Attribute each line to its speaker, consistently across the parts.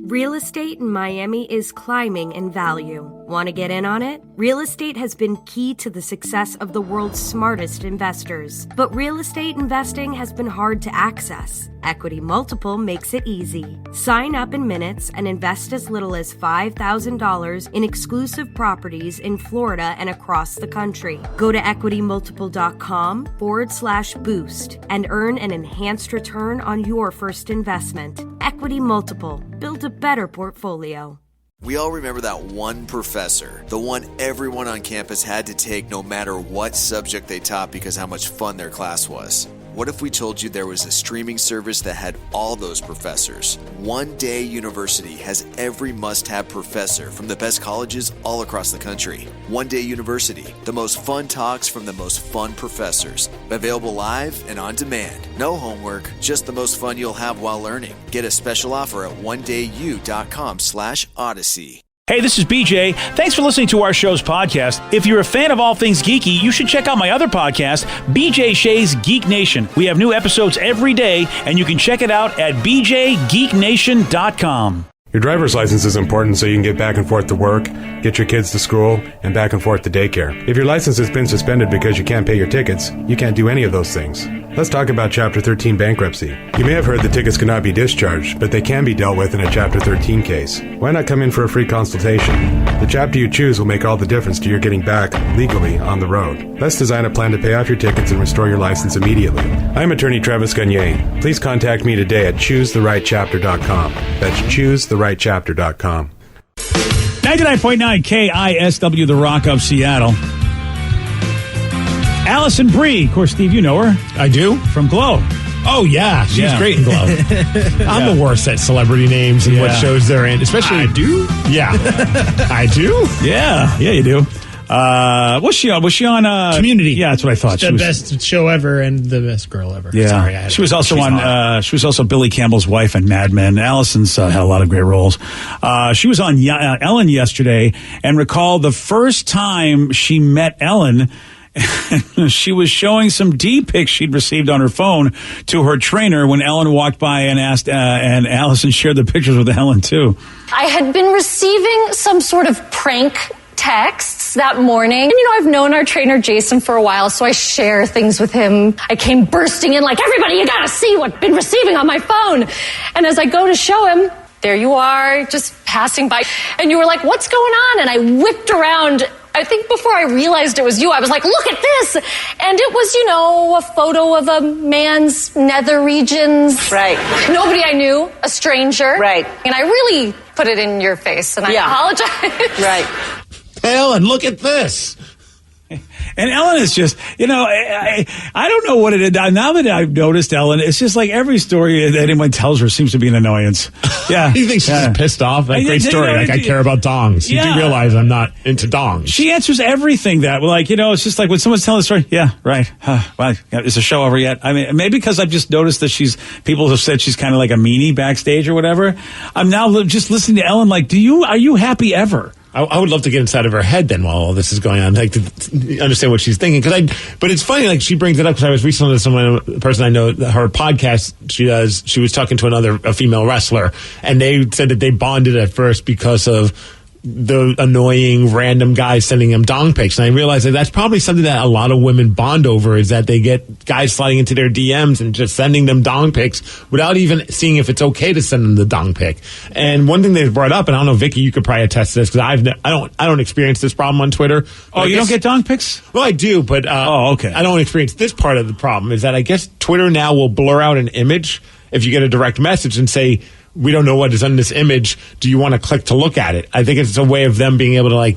Speaker 1: Real estate in Miami is climbing in value. Want to get in on it? Real estate has been key to the success of the world's smartest investors. But real estate investing has been hard to access. Equity Multiple makes it easy. Sign up in minutes and invest as little as $5,000 in exclusive properties in Florida and across the country. Go to equitymultiple.com/boost and earn an enhanced return on your first investment. Equity Multiple. Build a better portfolio.
Speaker 2: We all remember that one professor, the one everyone on campus had to take no matter what subject they taught because how much fun their class was. What if we told you there was a streaming service that had all those professors? One Day University has every must-have professor from the best colleges all across the country. One Day University, the most fun talks from the most fun professors. Available live and on demand. No homework, just the most fun you'll have while learning. Get a special offer at ondayu.com/Odyssey.
Speaker 3: Hey, this is BJ. Thanks for listening to our show's podcast. If you're a fan of all things geeky, you should check out my other podcast, BJ Shea's Geek Nation. We have new episodes every day, and you can check it out at bjgeeknation.com.
Speaker 4: Your driver's license is important so you can get back and forth to work, get your kids to school, and back and forth to daycare. If your license has been suspended because you can't pay your tickets, you can't do any of those things. Let's talk about Chapter 13 bankruptcy. You may have heard that tickets cannot be discharged, but they can be dealt with in a Chapter 13 case. Why not come in for a free consultation? The chapter you choose will make all the difference to your getting back, legally, on the road. Let's design a plan to pay off your tickets and restore your license immediately. I'm attorney Travis Gagne. Please contact me today at choosetherightchapter.com. That's choosetherightchapter.com.
Speaker 3: 99.9 KISW, The Rock of Seattle. Allison Brie, of course, Steve, you know her.
Speaker 5: I do.
Speaker 3: From Glow.
Speaker 5: Oh, yeah. She's great in Glow. I'm the worst at celebrity names and what shows they're in. Especially.
Speaker 3: I do?
Speaker 5: Yeah. I do?
Speaker 3: Yeah, you do. Was she on
Speaker 5: Community?
Speaker 3: Yeah, that's what I thought.
Speaker 5: The best show ever and the best girl ever.
Speaker 3: Yeah.
Speaker 5: Sorry,
Speaker 3: she was also Billy Campbell's wife in Mad Men. Allison's had a lot of great roles. She was on Ellen yesterday and recalled the first time she met Ellen. She was showing some D pics she'd received on her phone to her trainer when Ellen walked by and asked, and Allison shared the pictures with Ellen too.
Speaker 6: I had been receiving some sort of prank texts that morning. And, I've known our trainer Jason for a while, so I share things with him. I came bursting in like, everybody, you gotta see what I've been receiving on my phone. And as I go to show him, there you are, just passing by. And you were like, what's going on? And I whipped around. I think before I realized it was you, I was like, look at this. And it was, a photo of a man's nether regions.
Speaker 7: Right.
Speaker 6: Nobody I knew, a stranger.
Speaker 7: Right.
Speaker 6: And I really put it in your face, and I apologize.
Speaker 7: Right.
Speaker 5: Ellen, look at this.
Speaker 3: And Ellen is just, I don't know what it is. Now that I've noticed Ellen, it's just like every story that anyone tells her seems to be an annoyance. Yeah.
Speaker 5: You think she's just pissed off? Great story. I care about dongs. You do realize I'm not into dongs.
Speaker 3: She answers everything that. It's just like when someone's telling a story, yeah, right. Well, is the show over yet? I mean, maybe because I've just noticed that people have said she's kind of like a meanie backstage or whatever. I'm now just listening to Ellen like, are you happy ever?
Speaker 5: I would love to get inside of her head then while all this is going on, like to understand what she's thinking. But it's funny, like she brings it up because I was recently with a person I know, her podcast she does. She was talking to a female wrestler, and they said that they bonded at first because of the annoying random guys sending them dong pics. And I realized that that's probably something that a lot of women bond over, is that they get guys sliding into their DMs and just sending them dong pics without even seeing if it's okay to send them the dong pic. And one thing they've brought up, and I don't know, Vicky, you could probably attest to this because I don't experience this problem on Twitter.
Speaker 3: Oh, you don't get dong pics?
Speaker 5: Well, I do, but
Speaker 3: okay.
Speaker 5: I don't experience this part of the problem. Is that I guess Twitter now will blur out an image if you get a direct message and say, we don't know what is on this image. Do you want to click to look at it? I think it's a way of them being able to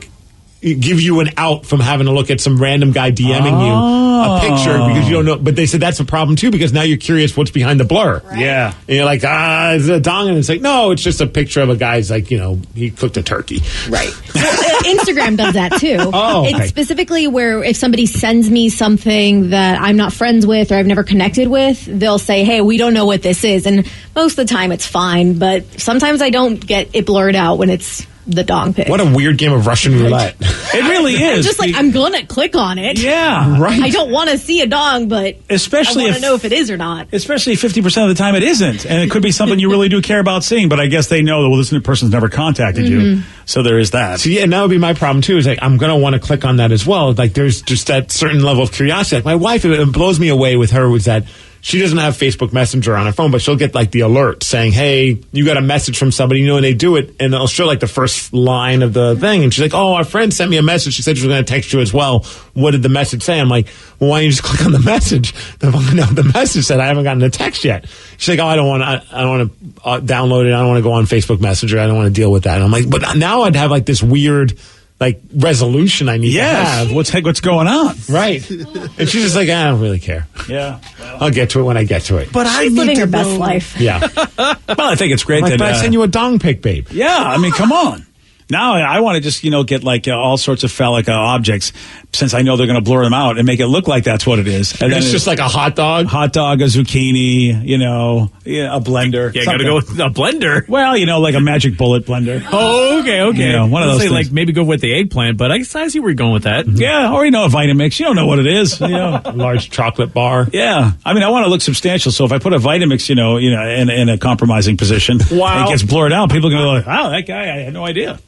Speaker 5: give you an out from having to look at some random guy DMing you a picture because you don't know. But they said that's a problem too because now you're curious what's behind the blur.
Speaker 3: Right. Yeah.
Speaker 5: And you're like, is it a dong? And it's like, no, it's just a picture of a guy's he cooked a turkey.
Speaker 7: Right.
Speaker 8: Well, Instagram does that too.
Speaker 5: Oh, okay.
Speaker 8: It's specifically where if somebody sends me something that I'm not friends with or I've never connected with, they'll say, hey, we don't know what this is. And most of the time it's fine, but sometimes I don't get it blurred out when it's the dong pic.
Speaker 5: What a weird game of Russian roulette.
Speaker 3: It really is.
Speaker 8: Just like, I'm going to click on it.
Speaker 3: Yeah.
Speaker 5: Right.
Speaker 8: I don't want to see a dong, but
Speaker 3: Especially
Speaker 8: I want
Speaker 3: if-
Speaker 8: to know if it is or not.
Speaker 3: Especially 50% of the time it isn't. And it could be something you really do care about seeing, but I guess they know that, well, this person's never contacted you. So there is that.
Speaker 5: So, yeah, and that would be my problem, too, is like, I'm going to want to click on that as well. Like, there's just that certain level of curiosity. Like, my wife, it blows me away with her was that she doesn't have Facebook Messenger on her phone, but she'll get like the alert saying, hey, you got a message from somebody, and they do it, and it'll show like the first line of the thing. And she's like, oh, our friend sent me a message. She said she was going to text you as well. What did the message say? I'm like, well, why don't you just click on the message? The message said I haven't gotten a text yet. She's like, oh, I don't want to download it. I don't want to go on Facebook Messenger. I don't want to deal with that. And I'm like, but now I'd have like this weird like resolution I need to have.
Speaker 3: What's going on?
Speaker 5: Right. And she's just like, I don't really care.
Speaker 3: Yeah.
Speaker 5: I'll get to it when I get to it.
Speaker 3: But
Speaker 8: She's living her best life.
Speaker 5: Yeah.
Speaker 3: Well, I think it's great
Speaker 5: Like,
Speaker 3: that
Speaker 5: but I send you a dong pic, babe.
Speaker 3: Yeah, I mean, come on. Now I want to just, get like all sorts of phallic objects, since I know they're going to blur them out and make it look like that's what it is. And
Speaker 5: It's just like a hot dog?
Speaker 3: Hot dog, a zucchini, a blender.
Speaker 7: Yeah, gotta go with a blender.
Speaker 3: Well, like a magic bullet blender.
Speaker 7: Oh, okay.
Speaker 3: One of those things.
Speaker 7: Like maybe go with the eggplant, but I see where you're going with that.
Speaker 3: Yeah, or a Vitamix. You don't know what it is.
Speaker 5: A large chocolate bar.
Speaker 3: Yeah, I mean, I want to look substantial. So if I put a Vitamix, in a compromising position,
Speaker 7: Wow.
Speaker 3: and it gets blurred out, people are going to be like, "Oh, that guy, I had no idea."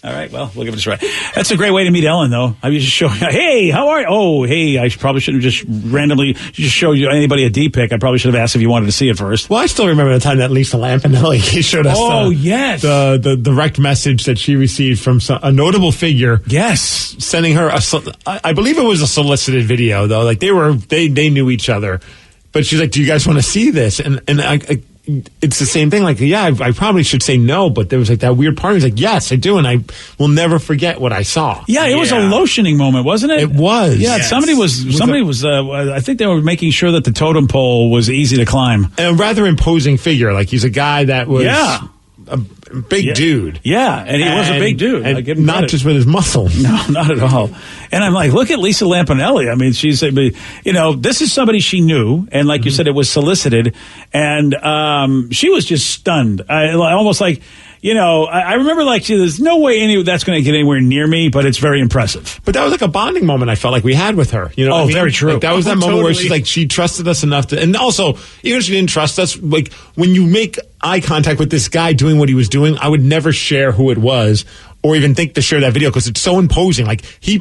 Speaker 3: All right, well, we'll give it a try. That's a great way to meet Ellen, though. I mean, just show, hey, how are you? Oh, hey, I probably shouldn't have just randomly just showed you anybody a D pic. I probably should have asked if you wanted to see it first.
Speaker 5: Well, I still remember the time that Lisa Lampanelli showed us
Speaker 3: yes.
Speaker 5: the direct message that she received from a notable figure.
Speaker 3: Yes.
Speaker 5: Sending her I believe it was a solicited video, though. Like, they knew each other. But she's like, do you guys want to see this? And I it's the same thing. Like, yeah, I probably should say no, but there was like that weird part. He's like, yes, I do, and I will never forget what I saw.
Speaker 3: Yeah, it was a lotioning moment, wasn't it?
Speaker 5: It was.
Speaker 3: Yeah,
Speaker 5: Yes.
Speaker 3: somebody was. I think they were making sure that the totem pole was easy to climb.
Speaker 5: And a rather imposing figure. Like, he's a guy that was a big dude.
Speaker 3: Yeah, and he was a big dude.
Speaker 5: And
Speaker 3: I give him
Speaker 5: not
Speaker 3: credit.
Speaker 5: just with his muscle.
Speaker 3: No, not at all. And I'm like, look at Lisa Lampanelli. I mean, she's, this is somebody she knew, and like you said, it was solicited, and she was just stunned. Almost like, I remember like, there's no way that's going to get anywhere near me, but it's very impressive.
Speaker 5: But that was like a bonding moment I felt like we had with her. You know what I mean?
Speaker 3: Very true.
Speaker 5: Like, that was that moment where she's like, she trusted us enough to, and also, even if she didn't trust us, like, when you make eye contact with this guy doing what he was doing, I would never share who it was or even think to share that video because it's so imposing. Like, he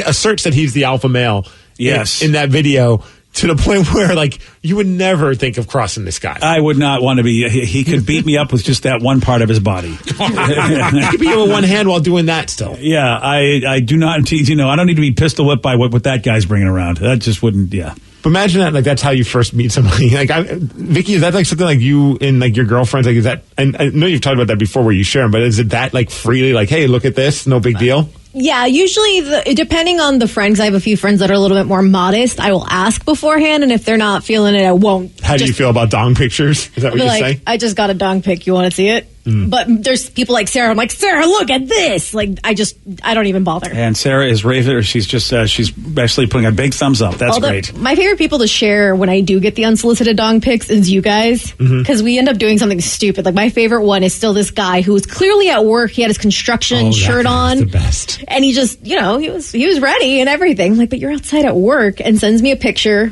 Speaker 5: asserts that he's the alpha male.
Speaker 3: Yes.
Speaker 5: In that video. To the point where, like, you would never think of crossing this guy.
Speaker 3: I would not want to be. He could beat me up with just that one part of his body.
Speaker 5: He could beat you with one hand while doing that still.
Speaker 3: Yeah, I do not. I don't need to be pistol whipped by what that guy's bringing around. That just wouldn't. Yeah.
Speaker 5: But imagine that, like, that's how you first meet somebody. Like, Vicky, is that like something like you and like your girlfriends? Like, is that? And I know you've talked about that before, where you share them. But is it that like freely, like, hey, look at this, no big deal?
Speaker 8: Yeah, usually depending on the friends, I have a few friends that are a little bit more modest. I will ask beforehand, and if they're not feeling it, I won't.
Speaker 5: How do you feel about dong pictures? Is that what you say?
Speaker 8: I just got a dong pic. You want to see it? But there's people like Sarah. I'm like, Sarah, look at this. Like, I don't even bother.
Speaker 3: And Sarah is raving. She's just she's actually putting a big thumbs up. That's great.
Speaker 8: My favorite people to share when I do get the unsolicited dong pics is you guys, because we end up doing something stupid. Like, my favorite one is still this guy who was clearly at work. He had his construction shirt on,
Speaker 5: the best.
Speaker 8: and he just, he was ready and everything. I'm like, but you're outside at work, and sends me a picture,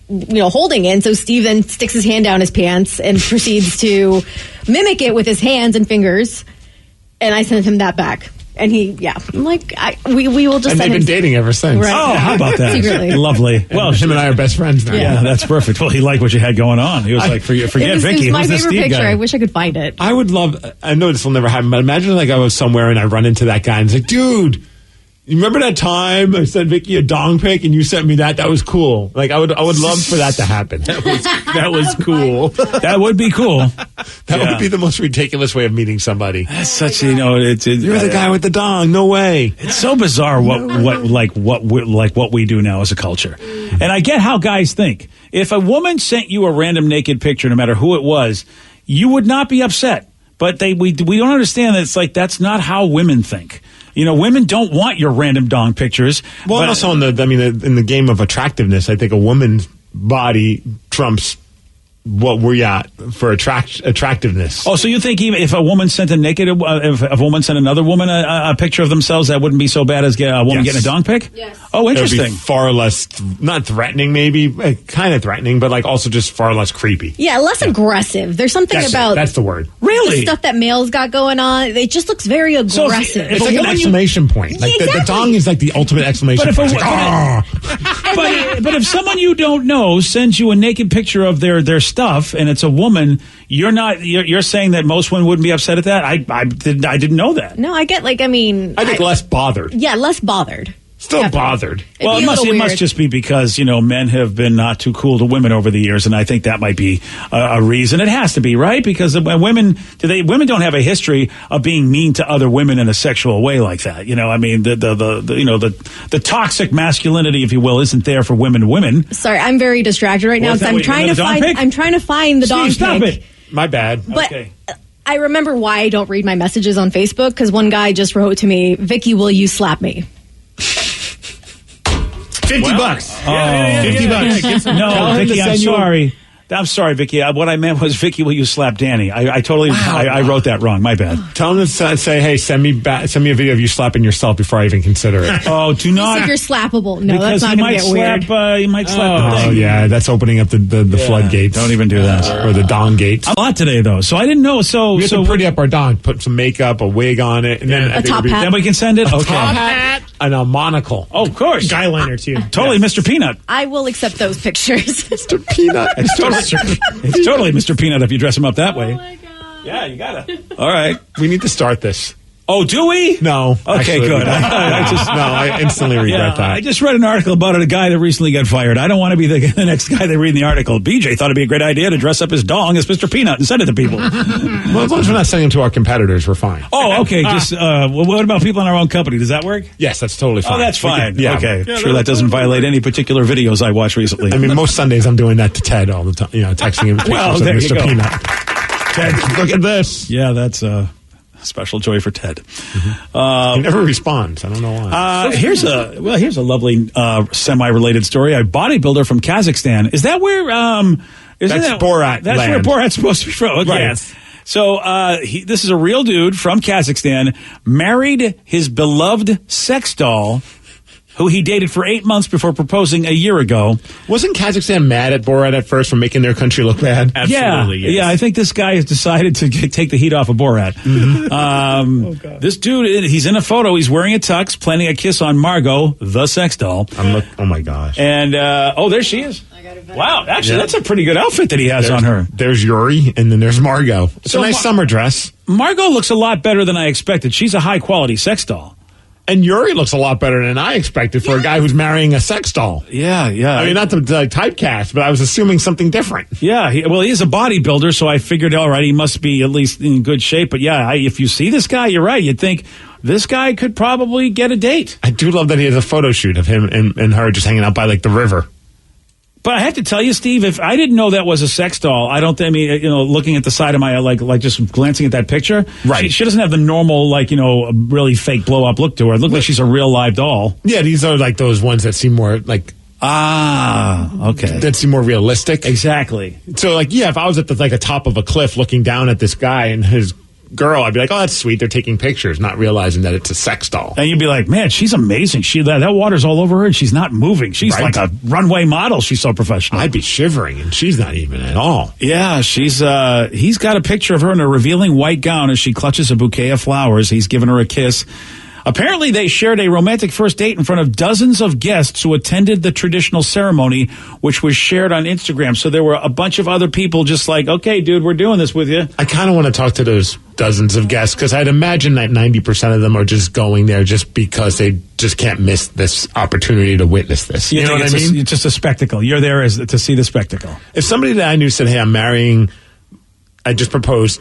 Speaker 8: holding it. And so Steve then sticks his hand down his pants and proceeds to mimic it with his hands and fingers. And I sent him that back. And I'm like, we will just
Speaker 5: And they've been dating ever since.
Speaker 8: Right.
Speaker 3: Oh, how about that?
Speaker 8: Secretly.
Speaker 3: Lovely.
Speaker 5: Well, him and I are best friends now.
Speaker 3: Yeah, that's perfect. Well, he liked what you had going on. He was like, forget
Speaker 8: It was
Speaker 3: Vicky.
Speaker 8: my
Speaker 3: Who's this
Speaker 8: favorite
Speaker 3: Steve
Speaker 8: picture.
Speaker 3: guy?
Speaker 8: I wish I could find it.
Speaker 5: I would love, I know this will never happen, but imagine like I was somewhere and I run into that guy and it's like, dude, you remember that time I sent Vicky a dong pic and you sent me that? That was cool. Like, I would love for that to happen.
Speaker 7: That was cool.
Speaker 3: That would be cool.
Speaker 5: That would be the most ridiculous way of meeting somebody.
Speaker 3: That's such, you're
Speaker 5: You're the guy with the dong. No way.
Speaker 3: It's so bizarre what we do now as a culture. And I get how guys think. If a woman sent you a random naked picture, no matter who it was, you would not be upset. But we don't understand that it's like that's not how women think. Women don't want your random dong pictures.
Speaker 5: Well,
Speaker 3: but
Speaker 5: also in the game of attractiveness, I think a woman's body trumps what we're at for attractiveness.
Speaker 3: Oh, so you think even if a woman sent if a woman sent another woman a picture of themselves, that wouldn't be so bad as a woman getting a dong pic?
Speaker 8: Yes.
Speaker 3: Oh, interesting.
Speaker 5: It would be far less, not threatening, maybe, kind of threatening, but like also just far less creepy.
Speaker 8: Yeah, less aggressive. There's something about
Speaker 5: that's the word.
Speaker 3: Really?
Speaker 8: the stuff that males got going on. It just looks very aggressive.
Speaker 5: It's like an exclamation point. Like the dong is like the ultimate exclamation point.
Speaker 3: But if someone you don't know sends you a naked picture of their stuff and it's a woman, you're saying that most women wouldn't be upset at that? I didn't know that.
Speaker 8: No, I get I
Speaker 5: think less bothered.
Speaker 8: Yeah, less bothered.
Speaker 5: Still
Speaker 8: Definitely.
Speaker 5: bothered.
Speaker 3: Well, it must just be because men have been not too cool to women over the years, and I think that might be a reason. It has to be, right? Because women don't have a history of being mean to other women in a sexual way like that. I mean, the toxic masculinity, if you will, isn't there for women to women.
Speaker 8: Sorry, I'm very distracted right now because I'm trying to find the dong
Speaker 3: Stop
Speaker 8: pic.
Speaker 3: it.
Speaker 5: My bad.
Speaker 8: But
Speaker 3: Okay.
Speaker 8: I remember why I don't read my messages on Facebook because one guy just wrote to me, "Vicky, will you slap me?"
Speaker 5: $50. $50.
Speaker 3: No, Vicky, I'm sorry. I'm sorry, Vicky. What I meant was, Vicky, will you slap Danny? I totally, I wrote that wrong. My bad.
Speaker 5: Tell him to say, hey, send me a video of you slapping yourself before I even consider it.
Speaker 3: Oh, do
Speaker 8: He
Speaker 3: not.
Speaker 8: said you're slappable. No,
Speaker 3: Because
Speaker 8: that's not going to get weird.
Speaker 3: He might slap the
Speaker 5: Oh,
Speaker 3: thing.
Speaker 5: yeah, that's opening up the floodgates.
Speaker 3: Don't even do that.
Speaker 5: Or the dong gates.
Speaker 3: A lot today, though, so I didn't know.
Speaker 5: We have to pretty up our dong, put some makeup, a wig on it, and then
Speaker 8: A top hat.
Speaker 3: Then we can send it. Okay.
Speaker 5: top hat and a monocle.
Speaker 3: Oh, of course.
Speaker 7: Guy liner, too.
Speaker 3: Totally, Mr. Peanut.
Speaker 8: I will accept those pictures.
Speaker 5: Mr. Peanut.
Speaker 3: It's totally Mr. Peanut if you dress him up that way.
Speaker 8: Oh my God.
Speaker 3: Yeah, you gotta. All right.
Speaker 5: We need to start this.
Speaker 3: Oh, do we?
Speaker 5: No.
Speaker 3: Okay,
Speaker 5: actually,
Speaker 3: good.
Speaker 5: I instantly regret that.
Speaker 3: I just read an article about a guy that recently got fired. I don't want to be the next guy they read in the article. BJ thought it'd be a great idea to dress up his dong as Mr. Peanut and send it to people.
Speaker 5: Well, as long as we're not sending them to our competitors, we're fine.
Speaker 3: Oh, okay. Just what about people in our own company? Does that work?
Speaker 5: Yes, that's totally fine.
Speaker 3: Oh, that's fine.
Speaker 5: Okay.
Speaker 3: Sure, that doesn't violate any particular videos I watched recently.
Speaker 5: I mean, most Sundays I'm doing that to Ted all the time. Texting him pictures
Speaker 3: Well,
Speaker 5: of
Speaker 3: there you
Speaker 5: Mr.
Speaker 3: go.
Speaker 5: Peanut. Ted, look at this.
Speaker 3: Yeah, that's a special joy for Ted.
Speaker 5: He never responds. I don't know why.
Speaker 3: Here's a lovely semi-related story. A bodybuilder from Kazakhstan. Is that where?
Speaker 5: That's Borat
Speaker 3: That's
Speaker 5: land.
Speaker 3: where Borat's supposed to be from. Okay.
Speaker 5: Right.
Speaker 3: Yes. So this is a real dude from Kazakhstan. Married his beloved sex doll, who he dated for 8 months before proposing a year ago.
Speaker 5: Wasn't Kazakhstan mad at Borat at first for making their country look bad?
Speaker 7: Absolutely, yes.
Speaker 3: Yeah, I think this guy has decided to take the heat off of Borat. This dude, he's in a photo. He's wearing a tux, planning a kiss on Margot, the sex doll.
Speaker 5: Oh my gosh.
Speaker 3: And, there she is. Wow, actually, that's a pretty good outfit that he has on her.
Speaker 5: There's Yuri, and then there's Margot. It's
Speaker 3: So
Speaker 5: a nice summer dress.
Speaker 3: Margot looks a lot better than I expected. She's a high-quality sex doll.
Speaker 5: And Yuri looks a lot better than I expected for a guy who's marrying a sex doll.
Speaker 3: Yeah.
Speaker 5: I mean, not to typecast, but I was assuming something different.
Speaker 3: Yeah, he is a bodybuilder, so I figured, all right, he must be at least in good shape. But yeah, if you see this guy, you're right. You'd think this guy could probably get a date.
Speaker 5: I do love that he has a photo shoot of him and her just hanging out by like the river.
Speaker 3: But I have to tell you, Steve, if I didn't know that was a sex doll, looking at the side of my, like just glancing at that picture,
Speaker 5: right?
Speaker 3: She doesn't have the normal, really fake blow up look to her. It looked like she's a real live doll.
Speaker 5: Yeah, these are like those ones that seem more like.
Speaker 3: Okay.
Speaker 5: That seem more realistic.
Speaker 3: Exactly.
Speaker 5: So, like, yeah, if I was at the top of a cliff looking down at this guy and his girl, I'd be like, oh, that's sweet. They're taking pictures, not realizing that it's a sex doll.
Speaker 3: And you'd be like, man, she's amazing. That water's all over her and she's not moving. She's
Speaker 5: Right.
Speaker 3: like a runway model. She's so professional.
Speaker 5: I'd be shivering, and she's not even at all.
Speaker 3: Yeah, he's got a picture of her in a revealing white gown as she clutches a bouquet of flowers. He's given her a kiss. Apparently, they shared a romantic first date in front of dozens of guests who attended the traditional ceremony, which was shared on Instagram. So there were a bunch of other people just like, okay, dude, we're doing this with you.
Speaker 5: I kind of want to talk to those dozens of guests because I'd imagine that 90% of them are just going there just because they just can't miss this opportunity to witness this. You know what I mean?
Speaker 3: It's just a spectacle. You're there to see the spectacle.
Speaker 5: If somebody that I knew said, hey, I just proposed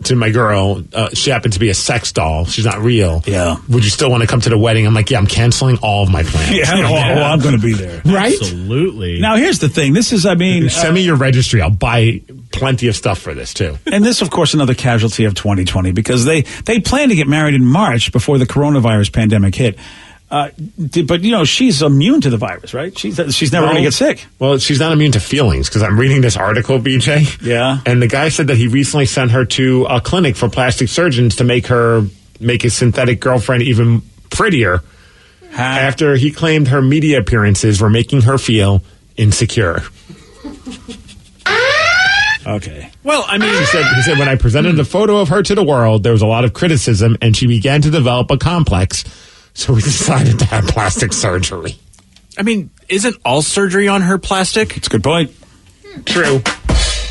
Speaker 5: to my girl, she happened to be a sex doll. She's not real.
Speaker 3: Yeah.
Speaker 5: Would you still want to come to the wedding? I'm like, yeah, I'm canceling all of my plans.
Speaker 3: I'm going to be there.
Speaker 5: Right?
Speaker 7: Absolutely.
Speaker 3: Now, here's the thing. This is,
Speaker 5: send me your registry. I'll buy plenty of stuff for this, too.
Speaker 3: and this, of course, another casualty of 2020 because they plan to get married in March before the coronavirus pandemic hit. But, she's immune to the virus, right? She's never going to get sick.
Speaker 5: Well, she's not immune to feelings because I'm reading this article, BJ.
Speaker 3: Yeah.
Speaker 5: And the guy said that he recently sent her to a clinic for plastic surgeons to make his synthetic girlfriend even prettier after he claimed her media appearances were making her feel insecure.
Speaker 3: Okay.
Speaker 5: Well, I mean, he said, when I presented the photo of her to the world, there was a lot of criticism, and she began to develop a complex. So we decided to have plastic surgery.
Speaker 7: I mean, isn't all surgery on her plastic?
Speaker 3: It's a good point.
Speaker 5: True.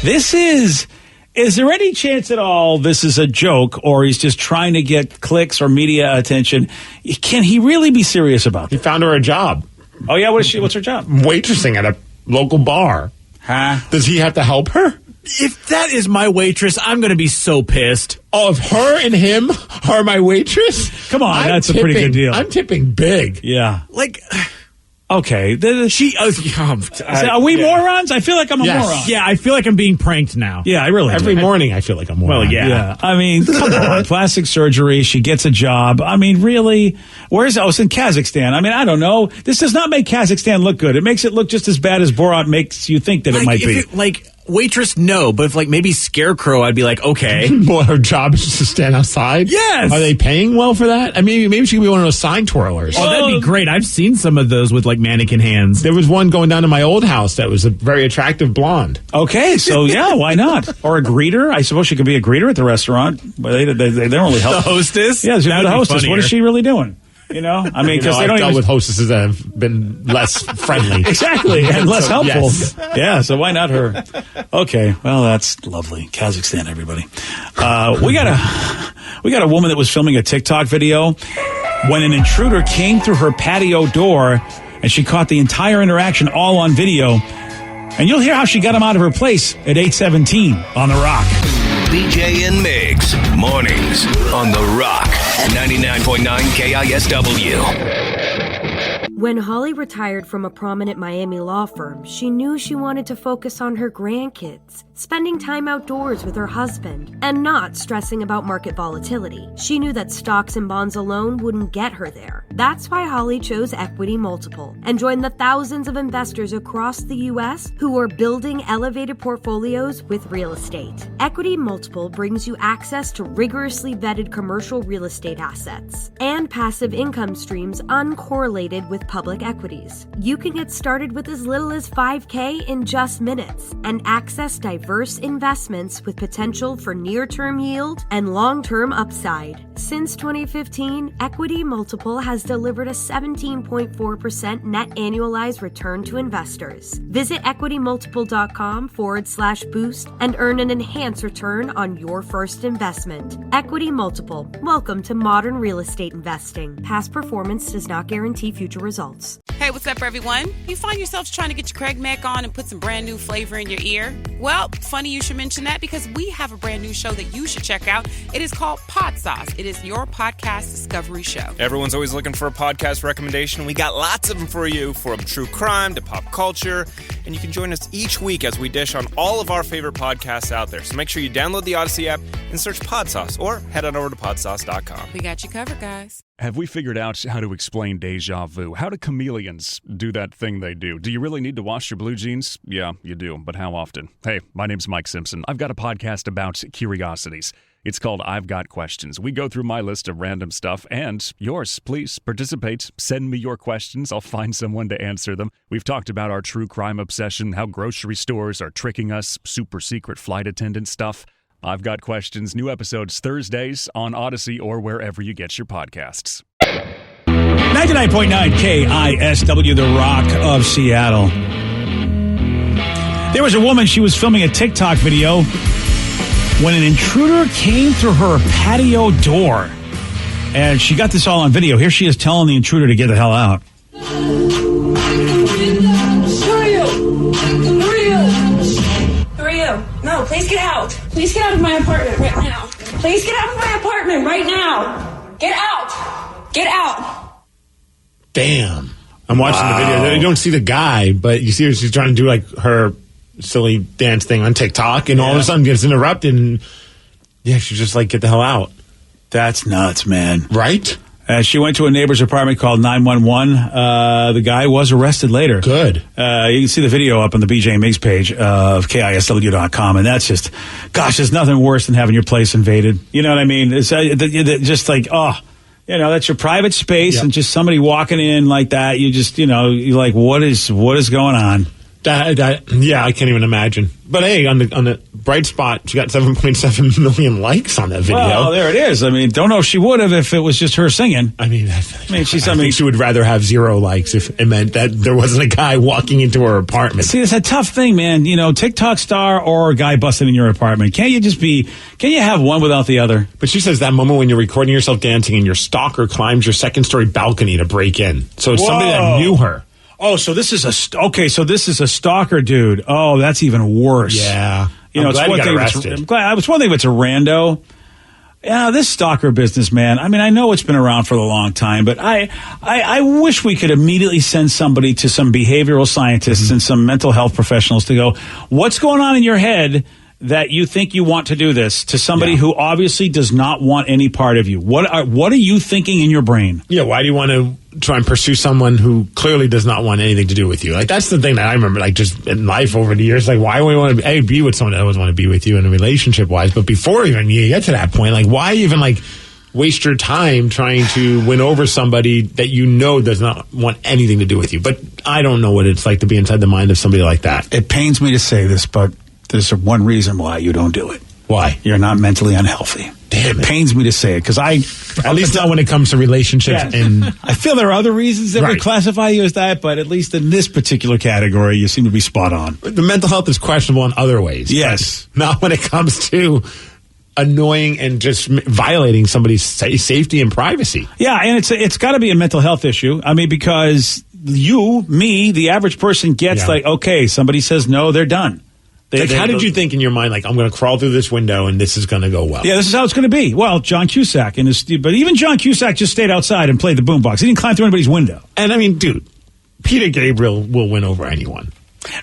Speaker 3: Is there any chance at all this is a joke or he's just trying to get clicks or media attention? Can he really be serious about
Speaker 5: He
Speaker 3: that?
Speaker 5: found her a job.
Speaker 3: Oh, yeah? What's her job?
Speaker 5: Waitressing at a local bar.
Speaker 3: Huh?
Speaker 5: Does he have to help her?
Speaker 7: If that is my waitress, I'm going to be so pissed.
Speaker 5: Oh, if her and him are my waitress?
Speaker 3: Come on, that's a pretty good deal.
Speaker 5: I'm tipping big.
Speaker 3: Yeah.
Speaker 7: Like,
Speaker 3: okay. Are we morons? I feel like I'm a moron.
Speaker 7: yeah, I feel like I'm being pranked now.
Speaker 3: Yeah, I really
Speaker 5: Every
Speaker 3: do.
Speaker 5: morning I feel like I'm moron.
Speaker 7: Well, yeah.
Speaker 3: Yeah, I mean, come on. Plastic surgery, she gets a job. I mean, really? Where's it's in Kazakhstan. I mean, I don't know. This does not make Kazakhstan look good. It makes it look just as bad as Borat makes you think that it might be.
Speaker 7: Waitress, no, but if maybe Scarecrow, I'd be like, okay.
Speaker 5: Well, her job is just to stand outside?
Speaker 7: Yes.
Speaker 5: Are they paying well for that? I mean, maybe she could be one of those sign twirlers.
Speaker 7: Oh, that'd be great. I've seen some of those with mannequin hands.
Speaker 5: There was one going down to my old house that was a very attractive blonde.
Speaker 3: Okay, so yeah, why not? Or a greeter. I suppose she could be a greeter at the restaurant. But they don't really help.
Speaker 7: The hostess?
Speaker 3: Yeah, she's the hostess.
Speaker 7: Funnier.
Speaker 3: What is she really doing? I mean, because they don't
Speaker 5: I've dealt
Speaker 3: even...
Speaker 5: with hostesses that have been less friendly.
Speaker 3: Exactly, and less helpful.
Speaker 5: Yes.
Speaker 3: Yeah, so why not her? Okay, well, that's lovely. Kazakhstan, everybody. We got a woman that was filming a TikTok video when an intruder came through her patio door, and she caught the entire interaction all on video. And you'll hear how she got him out of her place at 8:17 on The Rock.
Speaker 9: BJ and Migs, mornings on The Rock, 99.9 KISW.
Speaker 1: When Holly retired from a prominent Miami law firm, she knew she wanted to focus on her grandkids, spending time outdoors with her husband, and not stressing about market volatility. She knew that stocks and bonds alone wouldn't get her there. That's why Holly chose Equity Multiple and joined the thousands of investors across the U.S. who are building elevated portfolios with real estate. Equity Multiple brings you access to rigorously vetted commercial real estate assets and passive income streams uncorrelated with public equities. You can get started with as little as $5,000 in just minutes and access diverse investments with potential for near-term yield and long-term upside. Since 2015, Equity Multiple has delivered a 17.4% net annualized return to investors. Visit equitymultiple.com/boost and earn an enhanced return on your first investment. Equity Multiple. Welcome to modern real estate investing. Past performance does not guarantee future results.
Speaker 10: Hey, what's up, everyone? You find yourselves trying to get your Craig Mack on and put some brand new flavor in your ear? Well, funny you should mention that because we have a brand new show that you should check out. It is called Pod Sauce. It is your podcast discovery show.
Speaker 11: Everyone's always looking for a podcast recommendation. We got lots of them for you, from true crime to pop culture. And you can join us each week as we dish on all of our favorite podcasts out there. So make sure you download the Odyssey app and search Pod Sauce, or head on over to podsauce.com.
Speaker 10: We got you covered, guys.
Speaker 12: Have we figured out how to explain deja vu? How do chameleons do that thing they do? Do you really need to wash your blue jeans? Yeah, you do, but how often? Hey, my name's Mike Simpson. I've got a podcast about curiosities. It's called I've Got Questions. We go through my list of random stuff and yours. Please participate. Send me your questions. I'll find someone to answer them. We've talked about our true crime obsession, how grocery stores are tricking us, super secret flight attendant stuff. I've Got Questions. New episodes Thursdays on Odyssey or wherever you get your podcasts.
Speaker 3: 99.9 KISW, The Rock of Seattle. There was a woman, she was filming a TikTok video when an intruder came through her patio door. And she got this all on video. Here she is telling the intruder to get the hell out.
Speaker 13: No, please get out. Please get out of my apartment right now. Please get out of my apartment right now. Get out. Get out.
Speaker 5: Damn. I'm watching the video. You don't see the guy, but you see her, she's trying to do her silly dance thing on TikTok, and all of a sudden gets interrupted, and she's just like, get the hell out.
Speaker 3: That's nuts, man.
Speaker 5: Right?
Speaker 3: She went to a neighbor's apartment, called 911. The guy was arrested later.
Speaker 5: Good.
Speaker 3: You can see the video up on the BJ Miggs page of KISW.com, and that's just, gosh, there's nothing worse than having your place invaded. You know what I mean? It's just like, that's your private space, and just somebody walking in like that. You just, you're like, what is going on?
Speaker 5: I can't even imagine. But hey, on the bright spot, she got 7.7 million likes on that video.
Speaker 3: Well, there it is. I mean, don't know if she would have if it was just her singing.
Speaker 5: I think she would rather have 0 likes if it meant that there wasn't a guy walking into her apartment.
Speaker 3: See, it's a tough thing, man. TikTok star or a guy busting in your apartment. Can you have one without the other?
Speaker 5: But she says that moment when you're recording yourself dancing and your stalker climbs your second-story balcony to break in. So it's somebody that knew her.
Speaker 3: Oh, so this is a stalker dude. Oh, that's even worse.
Speaker 5: Yeah.
Speaker 3: It's one thing. It's one thing if it's a rando. Yeah, this stalker business, man. I mean, I know it's been around for a long time, but I wish we could immediately send somebody to some behavioral scientists and some mental health professionals to go, what's going on in your head that you think you want to do this to somebody who obviously does not want any part of you? What are you thinking in your brain?
Speaker 5: Yeah, why do you want to try and pursue someone who clearly does not want anything to do with you? Like, that's the thing that I remember, like, just in life over the years. Like, why would you want to be with someone that doesn't want to be with you in a relationship wise? But before even you get to that point, like, why even waste your time trying to win over somebody that does not want anything to do with you? But I don't know what it's like to be inside the mind of somebody like that.
Speaker 3: It pains me to say this, but there's one reason why you don't do it.
Speaker 5: Why?
Speaker 3: You're not mentally unhealthy.
Speaker 5: Damn,
Speaker 3: it pains me to say it because
Speaker 5: at least not when it comes to relationships.
Speaker 3: Yeah. And I feel there are other reasons that would classify you as that, but at least in this particular category, you seem to be spot on.
Speaker 5: The mental health is questionable in other ways.
Speaker 3: Yes,
Speaker 5: not when it comes to annoying and just violating somebody's safety and privacy.
Speaker 3: Yeah, and it's got to be a mental health issue. I mean, because the average person gets okay, somebody says no, they're done.
Speaker 5: How did you think in your mind, like, I'm going to crawl through this window and this is going to go well?
Speaker 3: Yeah, this is how it's going to be. Well, John Cusack but even John Cusack just stayed outside and played the boombox. He didn't climb through anybody's window.
Speaker 5: And I mean, dude, Peter Gabriel will win over anyone.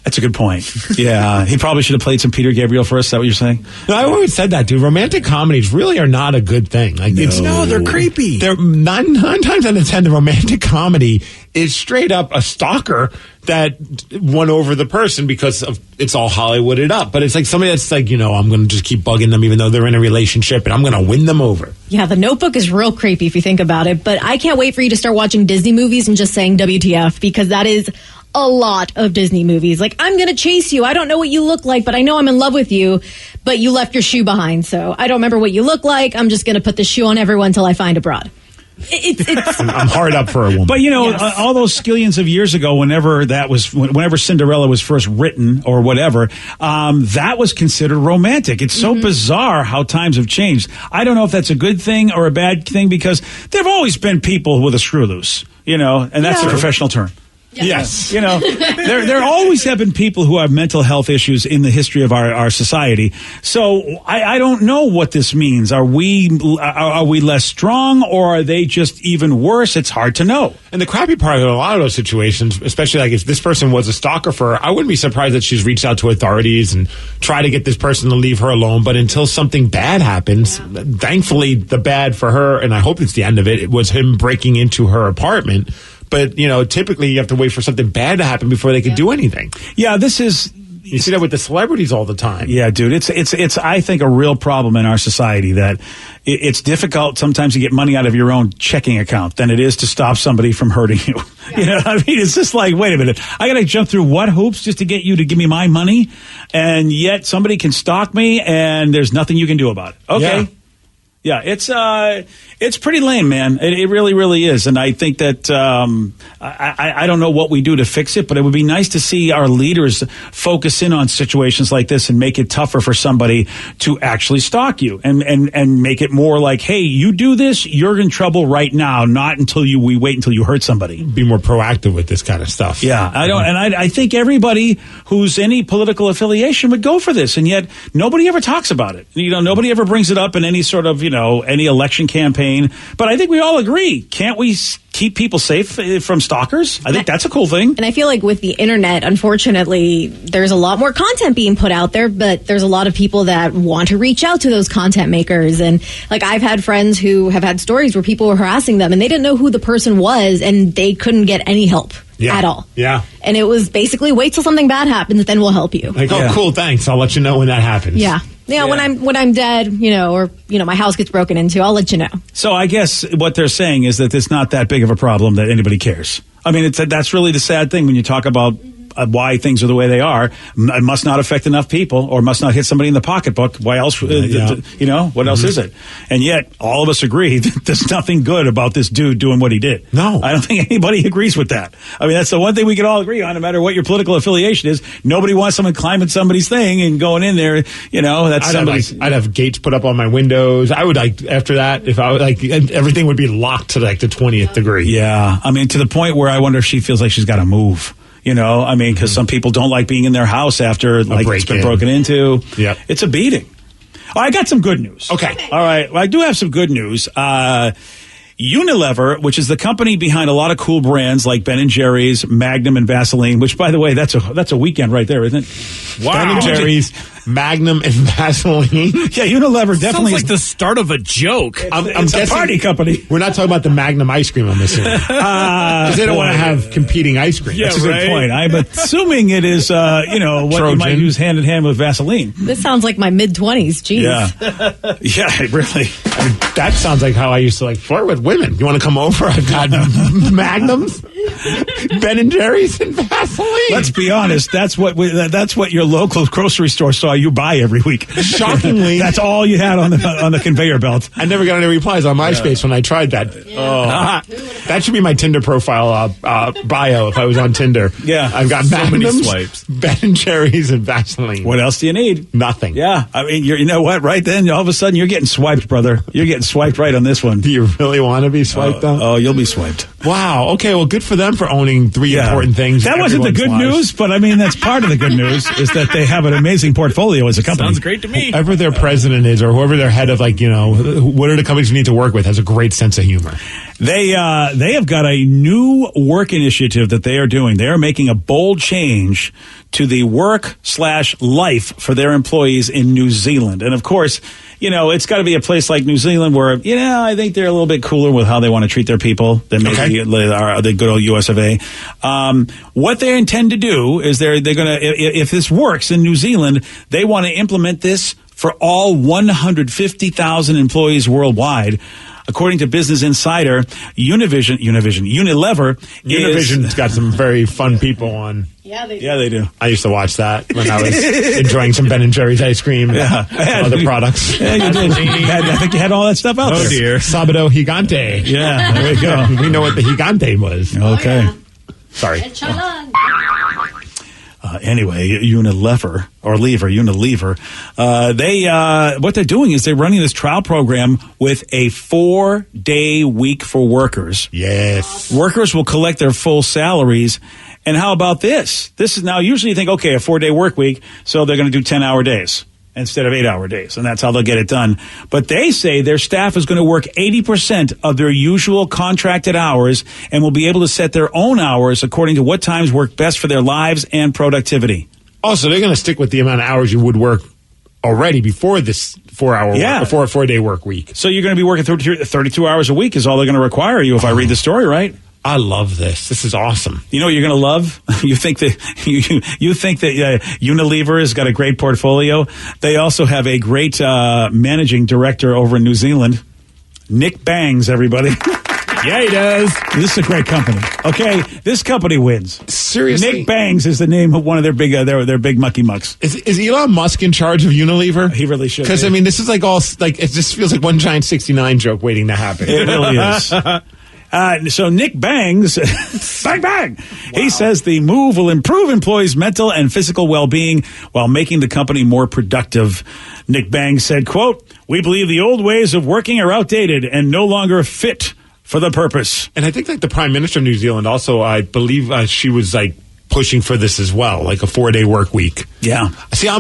Speaker 3: That's a good point. Yeah, he probably should have played some Peter Gabriel first. Is that what you're saying?
Speaker 5: No, I always said that, dude. Romantic comedies really are not a good thing. Like,
Speaker 7: they're creepy.
Speaker 5: They're nine times out of 10, the romantic comedy is straight up a stalker that won over the person because it's all Hollywooded up. But it's like somebody that's like, I'm going to just keep bugging them even though they're in a relationship and I'm going to win them over.
Speaker 8: Yeah, The Notebook is real creepy if you think about it. But I can't wait for you to start watching Disney movies and just saying WTF, because that is a lot of Disney movies. Like, I'm going to chase you. I don't know what you look like, but I know I'm in love with you, but you left your shoe behind. So I don't remember what you look like. I'm just going to put the shoe on everyone until I find a broad.
Speaker 5: I'm hard up for a woman.
Speaker 3: But all those skillions of years ago, whenever Cinderella was first written or whatever, that was considered romantic. It's so bizarre how times have changed. I don't know if that's a good thing or a bad thing, because there've always been people with a screw loose, and that's a professional term.
Speaker 5: Yes.
Speaker 3: There always have been people who have mental health issues in the history of our society. So I don't know what this means. Are we less strong, or are they just even worse? It's hard to know.
Speaker 5: And the crappy part of a lot of those situations, especially like if this person was a stalker for her, I wouldn't be surprised that she's reached out to authorities and try to get this person to leave her alone. But until something bad happens, thankfully the bad for her, and I hope it's the end of it, it was him breaking into her apartment. But, typically you have to wait for something bad to happen before they can do anything.
Speaker 3: Yeah, you
Speaker 5: see that with the celebrities all the time.
Speaker 3: Yeah, dude, it's I think a real problem in our society that it's difficult sometimes to get money out of your own checking account than it is to stop somebody from hurting you. Yeah. You know what I mean? It's just like, wait a minute, I got to jump through what hoops just to get you to give me my money, and yet somebody can stalk me and there's nothing you can do about it. Okay.
Speaker 5: Yeah.
Speaker 3: Yeah, it's pretty lame, man. It really, really is. And I think that I don't know what we do to fix it, but it would be nice to see our leaders focus in on situations like this and make it tougher for somebody to actually stalk you and make it more like, hey, you do this, you're in trouble right now, not we wait until you hurt somebody.
Speaker 5: Be more proactive with this kind of stuff.
Speaker 3: Yeah, I think everybody who's any political affiliation would go for this, and yet nobody ever talks about it. Nobody ever brings it up in any sort of, any election campaign. But I think we all agree. Can't we keep people safe from stalkers. I think that's a cool thing.
Speaker 8: And I feel like with the internet, unfortunately, there's a lot more content being put out there, but there's a lot of people that want to reach out to those content makers. And like I've had friends who have had stories where people were harassing them and they didn't know who the person was and they couldn't get any help at all.
Speaker 5: Yeah.
Speaker 8: And it was basically wait till something bad happens, then we'll help you.
Speaker 5: Like, oh, cool, thanks. I'll let you know when that happens.
Speaker 8: Yeah. Yeah, when I'm dead, or my house gets broken into, I'll let you know.
Speaker 3: So I guess what they're saying is that it's not that big of a problem that anybody cares. I mean, that's really the sad thing when you talk about why things are the way they are. It must not affect enough people or must not hit somebody in the pocketbook. Why else, what else is it? And yet, all of us agree that there's nothing good about this dude doing what he did.
Speaker 5: No.
Speaker 3: I don't think anybody agrees with that. I mean, that's the one thing we can all agree on, no matter what your political affiliation is. Nobody wants someone climbing somebody's thing and going in there, that's somebody's...
Speaker 5: I'd have gates put up on my windows. I would, after that, if I was, everything would be locked to, the 20th degree.
Speaker 3: Yeah. I mean, to the point where I wonder if she feels like she's got to move. Because some people don't like being in their house after it's been broken into.
Speaker 5: Yep.
Speaker 3: It's a beating. Oh, I got some good news.
Speaker 5: Okay.
Speaker 3: All right. Well, I do have some good news. Unilever, which is the company behind a lot of cool brands like Ben & Jerry's, Magnum, and Vaseline, which, by the way, that's a weekend right there, isn't it?
Speaker 5: Wow. Ben & Jerry's, Magnum, and Vaseline.
Speaker 3: Yeah, Unilever definitely.
Speaker 7: Sounds like the start of a joke.
Speaker 3: I'm guessing, a party company.
Speaker 5: We're not talking about the Magnum ice cream on this one. Because they don't want to have competing ice cream.
Speaker 3: Yeah,
Speaker 5: that's a
Speaker 3: good point. I'm assuming it is, what
Speaker 5: Trojan.
Speaker 3: you might use hand in hand with Vaseline.
Speaker 8: This sounds like my mid-20s. Jeez.
Speaker 3: Yeah. Yeah, really.
Speaker 5: I mean, that sounds like how I used to flirt with women. You want to come over? I've got Magnums, Ben & Jerry's, and Vaseline.
Speaker 3: Let's be honest. That's what your local grocery store saw you buy every week.
Speaker 5: Shockingly,
Speaker 3: that's all you had on the conveyor belt.
Speaker 5: I never got any replies on MySpace when I tried that.
Speaker 3: Yeah.
Speaker 5: That should be my Tinder profile bio if I was on Tinder.
Speaker 3: Yeah,
Speaker 5: I've got
Speaker 7: so many
Speaker 5: Magnums,
Speaker 7: swipes,
Speaker 5: Ben & Jerry's, and Vaseline.
Speaker 3: What else do you need?
Speaker 5: Nothing.
Speaker 3: Yeah, I mean, you know what? Right then, all of a sudden, you're getting swiped, brother. You're getting swiped right on this one.
Speaker 5: Do you really want to be swiped though?
Speaker 3: Oh, you'll be swiped.
Speaker 5: Wow. Okay. Well, good for them for owning three important things.
Speaker 3: That wasn't the good news, but I mean, that's part of the good news is that they have an amazing portfolio as a company.
Speaker 7: Sounds great to me.
Speaker 5: Whoever their president is, or whoever their head of, what are the companies you need to work with, has a great sense of humor.
Speaker 3: They have got a new work initiative that they are doing. They are making a bold change to the work/life for their employees in New Zealand. And of course, it's got to be a place like New Zealand where, I think they're a little bit cooler with how they want to treat their people than maybe the good old US of A. What they intend to do is they're going to, if this works in New Zealand, they want to implement this for all 150,000 employees worldwide. According to Business Insider,
Speaker 5: Univision's got some very fun people on.
Speaker 8: Yeah, they do.
Speaker 3: Yeah, they do.
Speaker 5: I used to watch that when I was enjoying some Ben & Jerry's ice cream and other products.
Speaker 3: Yeah, you did. I think you had all that stuff out there.
Speaker 5: Oh, dear. Sabado Gigante.
Speaker 3: Yeah, there we go.
Speaker 5: We know what the Gigante was.
Speaker 3: Okay.
Speaker 5: Sorry.
Speaker 3: Anyway, Unilever, what they're doing is they're running this trial program with a 4-day week for workers.
Speaker 5: Yes.
Speaker 3: Workers will collect their full salaries. And how about this? This is now, usually you think, okay, a 4-day work week, so they're going to do 10-hour days instead of 8-hour days, and that's how they'll get it done. But they say their staff is going to work 80% of their usual contracted hours and will be able to set their own hours according to what times work best for their lives and productivity.
Speaker 5: Also, they're going to stick with the amount of hours you would work already before this 4-day work week.
Speaker 3: So you're going to be working 32 hours a week is all they're going to require you if I read the story right.
Speaker 5: I love this. This is awesome.
Speaker 3: You know what you're going to love? You think that Unilever has got a great portfolio. They also have a great managing director over in New Zealand, Nick Bangs. Everybody,
Speaker 5: yeah, he does.
Speaker 3: This is a great company. Okay, this company wins.
Speaker 5: Seriously,
Speaker 3: Nick Bangs is the name of one of their big their big mucky mucks.
Speaker 5: Is Elon Musk in charge of Unilever?
Speaker 3: He really should.
Speaker 5: Because I mean, this is it just feels like one giant 69 joke waiting to happen.
Speaker 3: It really is. So Nick Bangs, bang, he says the move will improve employees' mental and physical well-being while making the company more productive. Nick Bangs said, quote, "We believe the old ways of working are outdated and no longer fit for the purpose."
Speaker 5: And I think the Prime Minister of New Zealand also, I believe she was pushing for this as well, like a 4-day work week.
Speaker 3: Yeah.
Speaker 5: See, I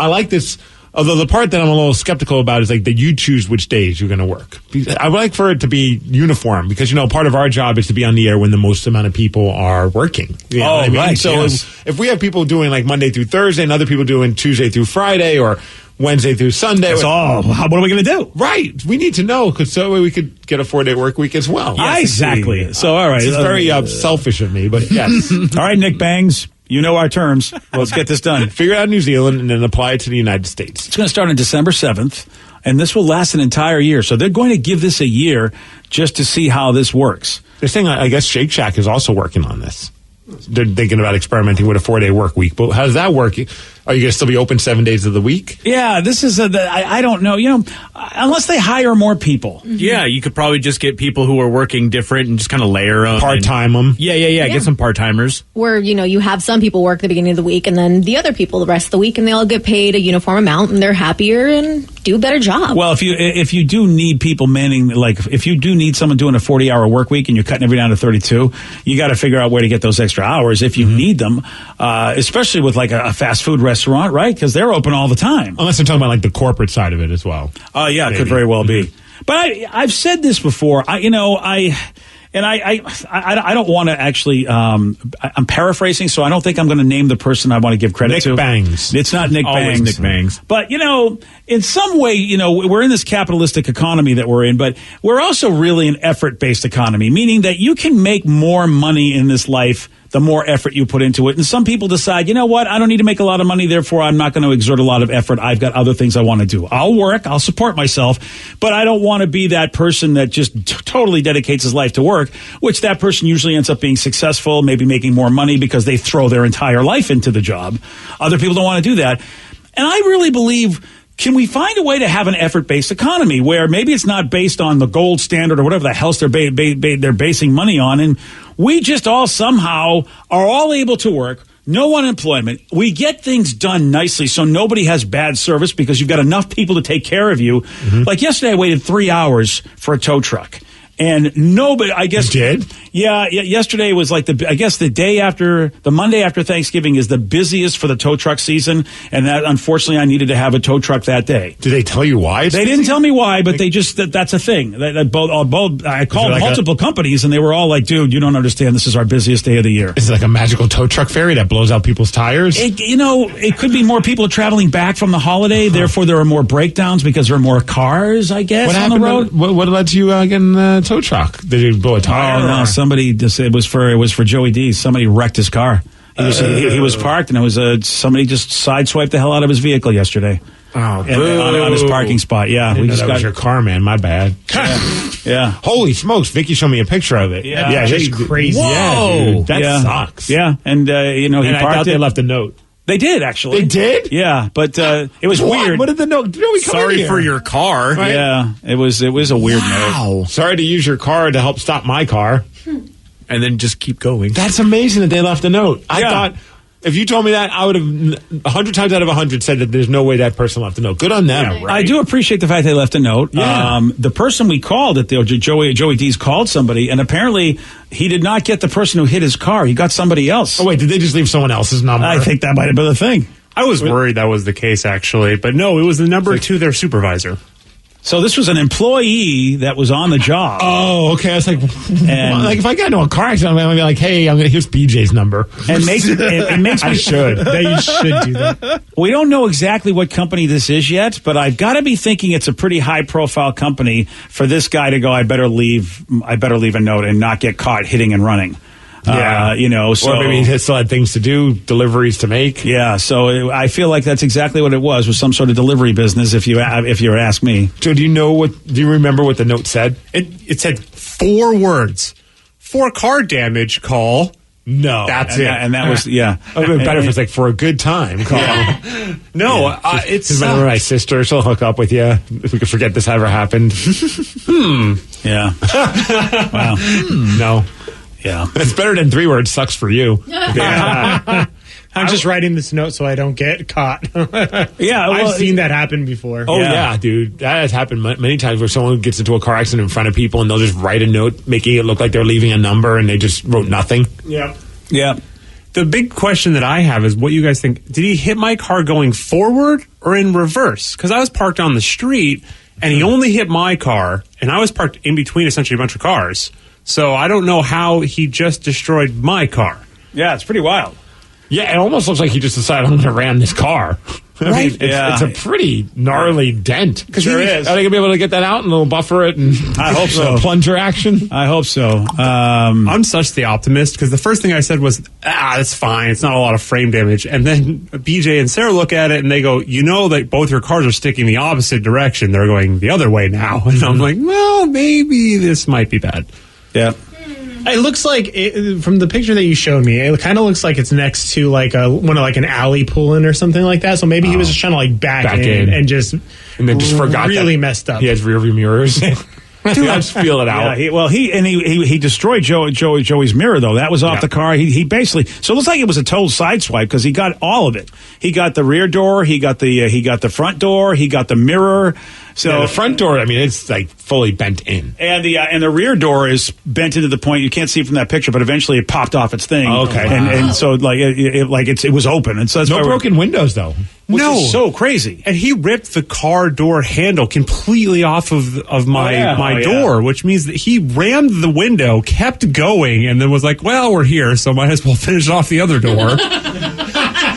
Speaker 5: like this Although the part that I'm a little skeptical about is like that you choose which days you're going to work. I would like for it to be uniform because, part of our job is to be on the air when the most amount of people are working. You know what I mean?
Speaker 3: Right.
Speaker 5: So
Speaker 3: yes.
Speaker 5: if we have people doing like Monday through Thursday and other people doing Tuesday through Friday or Wednesday through Sunday.
Speaker 3: What are we going to do?
Speaker 5: Right. We need to know because so we could get a 4-day work week as well.
Speaker 3: Yes, exactly. So, all right.
Speaker 5: It's very selfish of me, but yes.
Speaker 3: All right, Nick Bangs. You know our terms. Let's get this done.
Speaker 5: Figure it out in New Zealand and then apply it to the United States.
Speaker 3: It's going to start on December 7th, and this will last an entire year. So they're going to give this a year just to see how this works.
Speaker 5: They're saying, I guess Shake Shack is also working on this. They're thinking about experimenting with a 4-day work week. But how does that work? Are you going to still be open 7 days of the week?
Speaker 3: Yeah, this is I don't know. Unless they hire more people.
Speaker 7: Yeah, you could probably just get people who are working different and just kind of layer them.
Speaker 5: Part-time them.
Speaker 7: Yeah. Get some part-timers.
Speaker 8: Where, you have some people work the beginning of the week and then the other people the rest of the week, and they all get paid a uniform amount and they're happier and do a better job.
Speaker 3: Well, if you do need people manning, like if you do need someone doing a 40-hour work week and you're cutting every down to 32, you got to figure out where to get those extra hours if you need them, especially with like a fast food restaurant, right? Because they're open all the time.
Speaker 5: Unless they're talking about like the corporate side of it as well.
Speaker 3: Oh, yeah, it could very well be. But I've said this before. I don't want to actually. I'm paraphrasing, so I don't think I'm going to name the person I want to give credit to.
Speaker 5: Nick Bangs.
Speaker 3: It's not Nick
Speaker 7: Always
Speaker 3: Bangs.
Speaker 7: Nick Bangs.
Speaker 3: But in some way, we're in this capitalistic economy that we're in, but we're also really an effort-based economy, meaning that you can make more money in this life the more effort you put into it. And some people decide, you know what, I don't need to make a lot of money, therefore I'm not going to exert a lot of effort. I've got other things I want to do. I'll work, I'll support myself, but I don't want to be that person that just totally dedicates his life to work, which that person usually ends up being successful, maybe making more money because they throw their entire life into the job. Other people don't want to do that. And I really believe, can we find a way to have an effort-based economy where maybe it's not based on the gold standard or whatever the hell they're basing money on, and we just all somehow are all able to work, no unemployment. We get things done nicely so nobody has bad service because you've got enough people to take care of you. Like yesterday, I waited 3 hours for a tow truck. And nobody, I guess.
Speaker 5: You did?
Speaker 3: Yeah. Yesterday was like the Monday after Thanksgiving is the busiest for the tow truck season. And that, unfortunately, I needed to have a tow truck that day.
Speaker 5: Did they tell you why?
Speaker 3: They didn't tell me why, but they just, that's a thing. I called multiple companies and they were all like, dude, you don't understand. This is our busiest day of the year.
Speaker 5: Is it like a magical tow truck ferry that blows out people's tires?
Speaker 3: It could be more people traveling back from the holiday. Therefore, there are more breakdowns because there are more cars, I guess, on the road.
Speaker 5: What led to you getting the tow truck? Did you blow a tire?
Speaker 3: Oh, no, somebody just, it was for Joey D. Somebody wrecked his car. He was parked and it was somebody just sideswiped the hell out of his vehicle yesterday.
Speaker 5: Oh,
Speaker 3: on his parking spot. Yeah,
Speaker 5: we just got your car, man. My bad.
Speaker 3: Yeah.
Speaker 5: Holy smokes! Vicky showed me a picture of it.
Speaker 3: Yeah,
Speaker 5: just crazy.
Speaker 3: Whoa,
Speaker 5: yeah, dude, that sucks.
Speaker 3: Yeah, and he
Speaker 5: and
Speaker 3: parked
Speaker 5: I thought they left a note.
Speaker 3: They did, actually.
Speaker 5: They did?
Speaker 3: Yeah, but it was weird.
Speaker 5: What did the note?
Speaker 7: Sorry for your car.
Speaker 3: Right? Yeah, it was a weird note.
Speaker 5: Sorry to use your car to help stop my car.
Speaker 7: And then just keep going.
Speaker 5: That's amazing that they left a note. I thought, if you told me that, I would have 100 times out of 100 said that there's no way that person left a note. Good on them.
Speaker 3: Yeah, right. I do appreciate the fact they left a note.
Speaker 5: Yeah.
Speaker 3: The person we called at Joey D's called somebody, and apparently he did not get the person who hit his car. He got somebody else.
Speaker 5: Oh, wait, did they just leave someone else's number?
Speaker 3: I think that might have been the thing.
Speaker 14: I was worried that was the case, actually. But no, it was the number to their supervisor.
Speaker 3: So this was an employee that was on the job.
Speaker 5: Oh, okay. I was like, if I got into a car accident, I'm going to be like, hey, here's BJ's number.
Speaker 3: And it makes me...
Speaker 14: I should. You should do that.
Speaker 3: We don't know exactly what company this is yet, but I've got to be thinking it's a pretty high-profile company for this guy to go, I better leave a note and not get caught hitting and running.
Speaker 5: Yeah,
Speaker 3: so
Speaker 5: or maybe he still had things to do, deliveries to make.
Speaker 3: Yeah, so I feel like that's exactly what it was some sort of delivery business. If you ask me,
Speaker 5: Joe, do you remember what the note said?
Speaker 14: It said 4 words: for car damage, call.
Speaker 5: No,
Speaker 14: that's it,
Speaker 3: and that was yeah.
Speaker 5: It would have been better if it's like for a good time. Call.
Speaker 14: Yeah. No, it's
Speaker 5: remember my sister. She'll hook up with you if we could forget this ever happened.
Speaker 3: Yeah. Wow.
Speaker 5: No.
Speaker 3: Yeah.
Speaker 5: It's better than 3 words. Sucks for you.
Speaker 14: Yeah. I'm just writing this note so I don't get caught.
Speaker 3: Yeah,
Speaker 14: I've seen that happen before.
Speaker 5: Oh, yeah, dude. That has happened many times where someone gets into a car accident in front of people and they'll just write a note making it look like they're leaving a number and they just wrote nothing.
Speaker 14: Yeah.
Speaker 3: Yeah.
Speaker 14: The big question that I have is what you guys think. Did he hit my car going forward or in reverse? Because I was parked on the street, and he only hit my car, and I was parked in between essentially a bunch of cars. So I don't know how he just destroyed my car.
Speaker 3: Yeah, it's pretty wild.
Speaker 5: Yeah, it almost looks like he just decided I'm going to ram this car. I mean, it's a pretty gnarly dent.
Speaker 3: Sure is.
Speaker 5: Are they going to be able to get that out and they'll buffer it? And
Speaker 3: I hope so.
Speaker 5: Plunger action?
Speaker 3: I hope so.
Speaker 14: I'm such the optimist because the first thing I said was, that's fine. It's not a lot of frame damage. And then BJ and Sarah look at it and they go, you know that both your cars are sticking the opposite direction. They're going the other way now. And I'm like, well, maybe this might be bad.
Speaker 3: Yeah.
Speaker 15: It looks like, from the picture that you showed me, it kind of looks like it's next to like an alley pull-in or something like that. So maybe he was just trying to like back in and
Speaker 5: then just forgot
Speaker 15: really messed up.
Speaker 5: He has rear view mirrors. Dude, let's feel it out.
Speaker 3: Yeah, he destroyed Joey's mirror though. That was off the car. He basically, so it looks like it was a total sideswipe because he got all of it. He got the rear door. He got the front door. He got the mirror. So
Speaker 5: the front door, I mean, it's like fully bent in,
Speaker 3: and the rear door is bent into the point you can't see it from that picture, but eventually it popped off its thing.
Speaker 5: Okay,
Speaker 3: and so like it was open, and so that's
Speaker 5: no broken windows though.
Speaker 3: Which is so crazy.
Speaker 14: And he ripped the car door handle completely off of my door, which means that he rammed the window, kept going, and then was like, well, we're here, so might as well finish off the other door.